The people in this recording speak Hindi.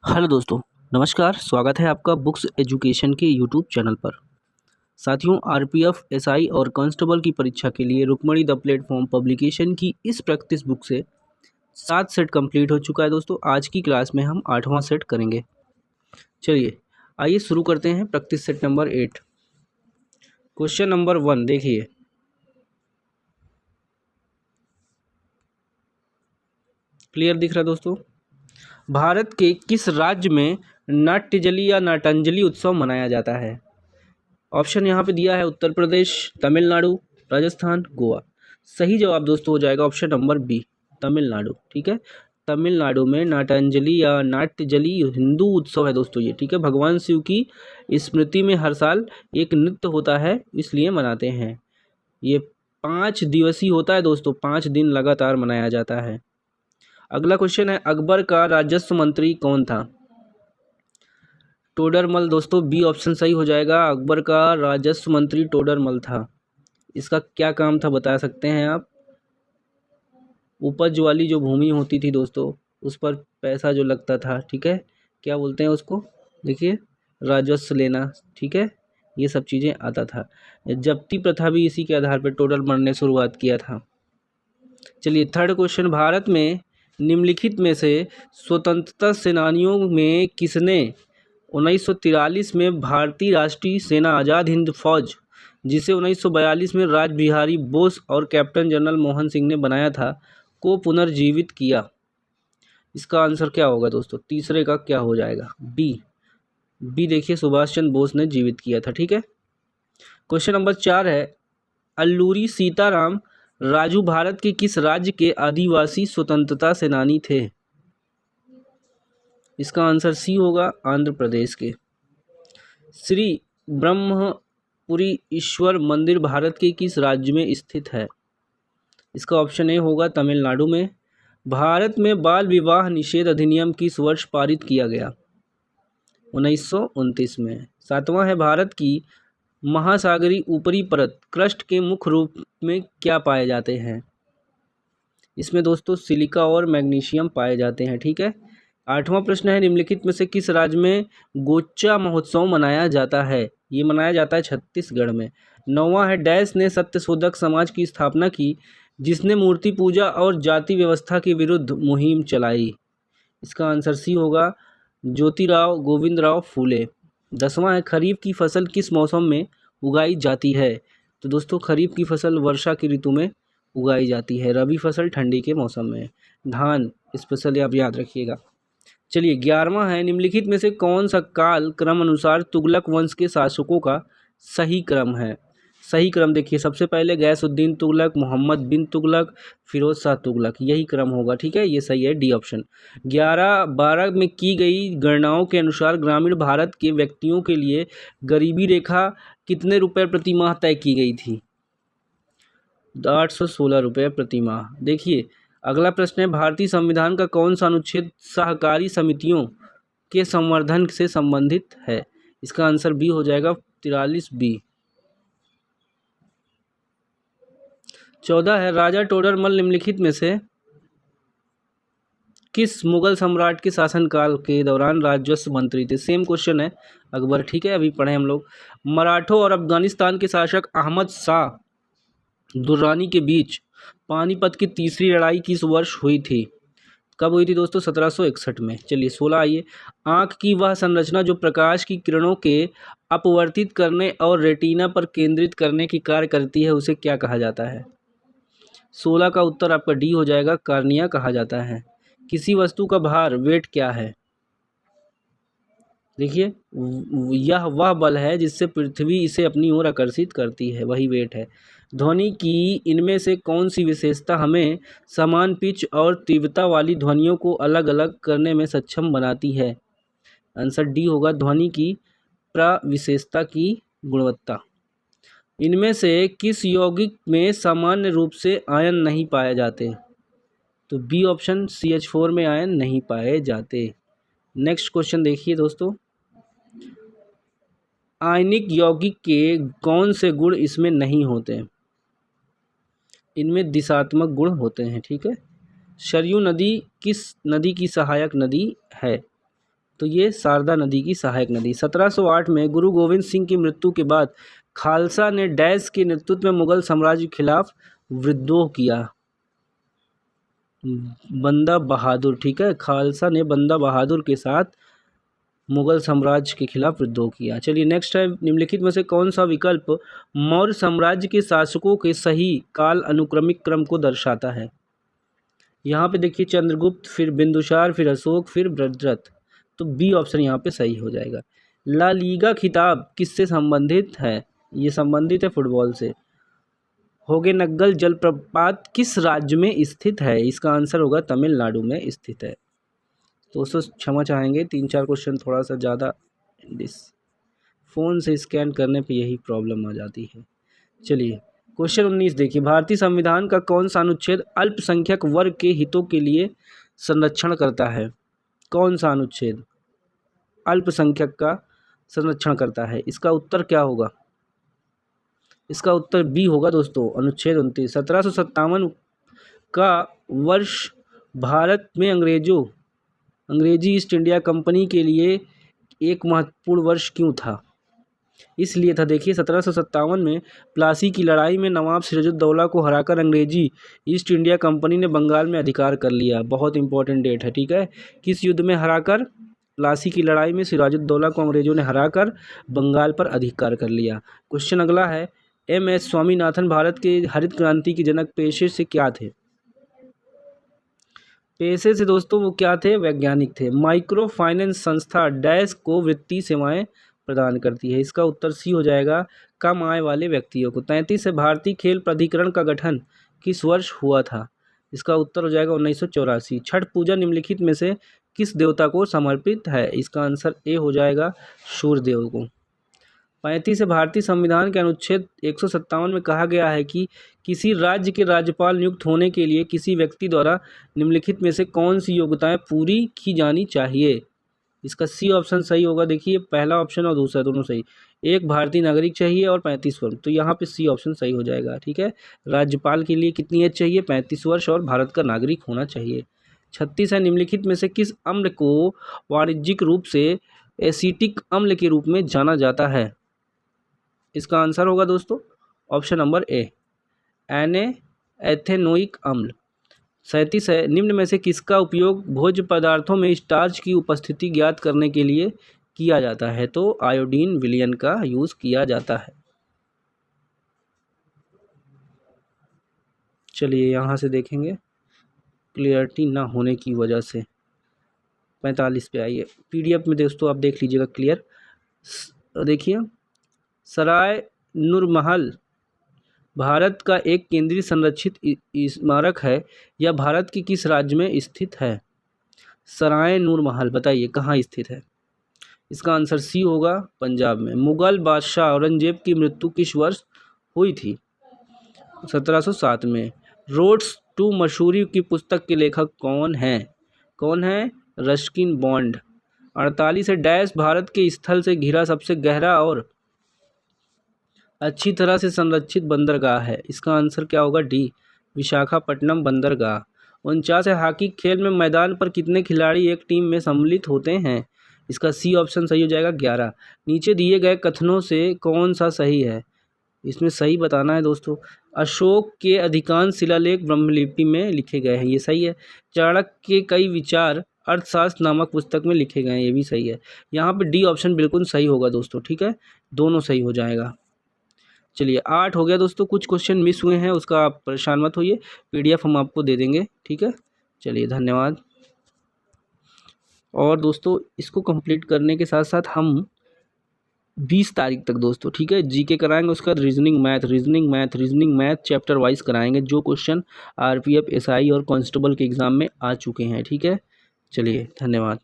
हेलो दोस्तों, नमस्कार। स्वागत है आपका बुक्स एजुकेशन के यूट्यूब चैनल पर। साथियों, आरपीएफ, एसआई और कांस्टेबल की परीक्षा के लिए रुक्मणी द प्लेटफॉर्म पब्लिकेशन की इस प्रैक्टिस बुक से 7 सेट कंप्लीट हो चुका है। दोस्तों, आज की क्लास में हम 8वां सेट करेंगे। चलिए आइए शुरू करते हैं practice set number 8। Question number 1 देखिए। क्लियर दिख रहा है दोस्तों? भारत के किस राज्य में नाट्यजली या नाटांजलि उत्सव मनाया जाता है? ऑप्शन यहाँ पे दिया है उत्तर प्रदेश, तमिलनाडु, राजस्थान, गोवा। सही जवाब दोस्तों हो जाएगा ऑप्शन नंबर बी, तमिलनाडु। ठीक है, तमिलनाडु में नाटांजलि या नाट्यजली हिंदू उत्सव है दोस्तों ये। ठीक है, भगवान शिव की स्मृति में हर साल एक नृत्य होता है, इसलिए मनाते हैं। ये 5 दिवसीय होता है दोस्तों, 5 दिन लगातार मनाया जाता है। अगला क्वेश्चन है, अकबर का राजस्व मंत्री कौन था? टोडरमल दोस्तों, बी ऑप्शन सही हो जाएगा। अकबर का राजस्व मंत्री टोडरमल था। इसका क्या काम था बता सकते हैं आप? उपज वाली जो भूमि होती थी दोस्तों, उस पर पैसा जो लगता था, ठीक है, क्या बोलते हैं उसको? देखिए, राजस्व लेना। ठीक है, ये सब चीज़ें आता था। जब्ती प्रथा भी इसी के आधार पर टोडरमल ने शुरुआत किया था। चलिए थर्ड क्वेश्चन, भारत में निम्नलिखित में से स्वतंत्रता सेनानियों में किसने 1943 में भारतीय राष्ट्रीय सेना आज़ाद हिंद फौज, जिसे 1942 में राज बिहारी बोस और कैप्टन जनरल मोहन सिंह ने बनाया था, को पुनर्जीवित किया? इसका आंसर क्या होगा दोस्तों? तीसरे का क्या हो जाएगा? बी देखिए, सुभाष चंद्र बोस ने जीवित किया था। ठीक है, क्वेश्चन नंबर 4 है, अल्लूरी सीताराम राजू भारत के किस राज्य के आदिवासी स्वतंत्रता सेनानी थे? इसका आंसर सी होगा, आंध्र प्रदेश के। श्री ब्रह्मपुरी ईश्वर मंदिर भारत के किस राज्य में स्थित है? इसका ऑप्शन ए होगा, तमिलनाडु में। भारत में बाल विवाह निषेध अधिनियम किस वर्ष पारित किया गया? 1929 में। 7वां है, भारत की महासागरीय ऊपरी परत क्रस्ट के मुख्य रूप में क्या पाए जाते हैं? इसमें दोस्तों सिलिका और मैग्नीशियम पाए जाते हैं। ठीक है, 8वां प्रश्न है, निम्नलिखित में से किस राज्य में गोच्चा महोत्सव मनाया जाता है? ये मनाया जाता है छत्तीसगढ़ में। 9वां है, डैश ने सत्यशोधक समाज की स्थापना की, जिसने मूर्ति पूजा और जाति व्यवस्था के विरुद्ध मुहिम चलाई? इसका आंसर सी होगा, ज्योतिराव गोविंद राव फूले। 10वां है, खरीफ की फसल किस मौसम में उगाई जाती है? तो दोस्तों खरीफ की फसल वर्षा की ऋतु में उगाई जाती है, रबी फसल ठंडी के मौसम में। धान स्पेशली आप याद रखिएगा। चलिए 11वां है, निम्नलिखित में से कौन सा काल क्रम अनुसार तुगलक वंश के शासकों का सही क्रम है? सही क्रम देखिए, सबसे पहले गैसउद्दीन तुगलक, मोहम्मद बिन तुगलक, फिरोज शाह तुगलक, यही क्रम होगा। ठीक है, ये सही है, डी ऑप्शन। 11-12 में की गई गणनाओं के अनुसार ग्रामीण भारत के व्यक्तियों के लिए गरीबी रेखा कितने रुपए प्रति माह तय की गई थी? 816 रुपये प्रति माह। देखिए अगला प्रश्न है, भारतीय संविधान का कौन सा अनुच्छेद सहकारी समितियों के संवर्धन से संबंधित है? इसका आंसर बी हो जाएगा, 43 बी। 14 है, राजा टोडरमल निम्नलिखित में से किस मुगल सम्राट के शासनकाल के दौरान राजस्व मंत्री थे? सेम क्वेश्चन है, अकबर। ठीक है, अभी पढ़े हम लोग। मराठों और अफगानिस्तान के शासक अहमद शाह दुर्रानी के बीच पानीपत की तीसरी लड़ाई किस वर्ष हुई थी? कब हुई थी दोस्तों? 1761 में। चलिए 16 आइए, आँख की वह संरचना जो प्रकाश की किरणों के अपवर्तित करने और रेटिना पर केंद्रित करने की कार्य करती है, उसे क्या कहा जाता है? 16 का उत्तर आपका डी हो जाएगा, कार्निया कहा जाता है। किसी वस्तु का भार, वेट क्या है? देखिए यह वह बल है जिससे पृथ्वी इसे अपनी ओर आकर्षित करती है, वही वेट है। ध्वनि की इनमें से कौन सी विशेषता हमें समान पिच और तीव्रता वाली ध्वनियों को अलग अलग करने में सक्षम बनाती है? आंसर डी होगा, ध्वनि की प्रविशेषता की गुणवत्ता। इनमें से किस यौगिक में सामान्य रूप से आयन नहीं पाए जाते? तो बी ऑप्शन, CH4 में आयन नहीं पाए जाते। नेक्स्ट क्वेश्चन देखिए दोस्तों, आयनिक यौगिक के कौन से गुण इसमें नहीं होते? इनमें दिशात्मक गुण होते हैं। ठीक है, सरयू नदी किस नदी की सहायक नदी है? तो ये शारदा नदी की सहायक नदी। 1708 में गुरु गोविंद सिंह की मृत्यु के बाद खालसा ने डैश के नेतृत्व में मुगल साम्राज्य के खिलाफ विद्रोह किया। बंदा बहादुर, ठीक है, खालसा ने बंदा बहादुर के साथ मुगल साम्राज्य के खिलाफ विद्रोह किया। चलिए नेक्स्ट है, निम्नलिखित में से कौन सा विकल्प मौर्य साम्राज्य के शासकों के सही काल अनुक्रमिक क्रम को दर्शाता है? यहाँ पे देखिए चंद्रगुप्त, फिर बिंदुसार, फिर अशोक, फिर भद्रथ। तो बी ऑप्शन यहाँ पे सही हो जाएगा। ला लीगा खिताब किससे संबंधित है? ये संबंधित है फुटबॉल से। होगेनकल जलप्रपात किस राज्य में स्थित है? इसका आंसर होगा तमिलनाडु में स्थित है। दोस्तों क्षमा चाहेंगे, 3-4 क्वेश्चन थोड़ा सा ज़्यादा फ़ोन से स्कैन करने पे यही प्रॉब्लम आ जाती है। चलिए क्वेश्चन 19 देखिए, भारतीय संविधान का कौन सा अनुच्छेद अल्पसंख्यक वर्ग के हितों के लिए संरक्षण करता है? कौन सा अनुच्छेद अल्पसंख्यक का संरक्षण करता है? इसका उत्तर क्या होगा? इसका उत्तर बी होगा दोस्तों, अनुच्छेद 29। 1757 का वर्ष भारत में अंग्रेजी ईस्ट इंडिया कंपनी के लिए एक महत्वपूर्ण वर्ष क्यों था? इसलिए था, देखिए 1757 में प्लासी की लड़ाई में नवाब सिराजुद्दौला को हराकर अंग्रेजी ईस्ट इंडिया कंपनी ने बंगाल में अधिकार कर लिया। बहुत इंपॉर्टेंट डेट है, ठीक है। किस युद्ध में हराकर? प्लासी की लड़ाई में सिराजुद्दौला को अंग्रेजों ने हराकर बंगाल पर अधिकार कर लिया। क्वेश्चन अगला है, एम.एस. स्वामीनाथन भारत के हरित क्रांति के जनक पेशे से क्या थे? पेशे से दोस्तों वो क्या थे? वैज्ञानिक थे। माइक्रो फाइनेंस संस्था डैश को वित्तीय सेवाएं प्रदान करती है। इसका उत्तर सी हो जाएगा, कम आय वाले व्यक्तियों को। 33 से भारतीय खेल प्राधिकरण का गठन किस वर्ष हुआ था? इसका उत्तर हो जाएगा 1984। छठ पूजा निम्नलिखित में से किस देवता को समर्पित है? इसका आंसर ए हो जाएगा, सूर्य देव को। 35 से भारतीय संविधान के अनुच्छेद 157 में कहा गया है कि किसी राज्य के राज्यपाल नियुक्त होने के लिए किसी व्यक्ति द्वारा निम्नलिखित में से कौन सी योग्यताएं पूरी की जानी चाहिए? इसका सी ऑप्शन सही होगा। देखिए पहला ऑप्शन और दूसरा दोनों सही। एक भारतीय नागरिक चाहिए और 35 वर्ष, तो यहाँ पे सी ऑप्शन सही हो जाएगा, ठीक है। राज्यपाल के लिए कितनी एज चाहिए? 35 वर्ष और भारत का नागरिक होना चाहिए। 36 है, निम्नलिखित में से किस अम्ल को वाणिज्यिक रूप से एसिटिक अम्ल के रूप में जाना जाता है? इसका आंसर होगा दोस्तों ऑप्शन नंबर ए, एथेनोइक अम्ल। 37 है, निम्न में से किसका उपयोग भोज्य पदार्थों में स्टार्च की उपस्थिति ज्ञात करने के लिए किया जाता है? तो आयोडीन विलयन का यूज़ किया जाता है। चलिए यहाँ से देखेंगे, क्लियरिटी ना होने की वजह से 45 पे आइए। पीडीएफ में दोस्तों आप देख लीजिएगा क्लियर। देखिए, सराय नूरमहल भारत का एक केंद्रीय संरक्षित स्मारक है। यह भारत के किस राज्य में स्थित है? सराय नूरमहल बताइए कहाँ स्थित है? इसका आंसर सी होगा, पंजाब में। मुगल बादशाह औरंगजेब की मृत्यु किस वर्ष हुई थी? 1707 में। रोड्स टू मसूरी की पुस्तक के लेखक कौन हैं? कौन है? Ruskin bond. 48 है, डैश भारत के स्थल से घिरा सबसे गहरा और अच्छी तरह से संरक्षित बंदरगाह है। इसका आंसर क्या होगा? डी, विशाखापट्टनम बंदरगाह। 49 है, हॉकी खेल में मैदान पर कितने खिलाड़ी एक टीम में सम्मिलित होते हैं? इसका सी ऑप्शन सही हो जाएगा, 11। नीचे दिए गए कथनों से कौन सा सही है? इसमें सही बताना है दोस्तों। अशोक के अधिकांश शिलालेख ब्रह्मलिपि में लिखे गए हैं, ये सही है। चाणक्य के कई विचार अर्थशास्त्र नामक पुस्तक में लिखे गए हैं, ये भी सही है। यहाँ पे डी ऑप्शन बिल्कुल सही होगा दोस्तों, ठीक है, दोनों सही हो जाएगा। चलिए 8 हो गया दोस्तों, कुछ क्वेश्चन मिस हुए हैं, उसका आप परेशान मत होइए, पीडीएफ हम आपको दे देंगे, ठीक है। चलिए धन्यवाद। और दोस्तों इसको कंप्लीट करने के साथ साथ हम 20 तारीख तक दोस्तों, ठीक है, जीके कराएंगे, उसका रीजनिंग मैथ चैप्टर वाइज कराएंगे, जो क्वेश्चन आरपीएफ, एसआई और कांस्टेबल के एग्ज़ाम में आ चुके हैं, ठीक है। चलिए धन्यवाद।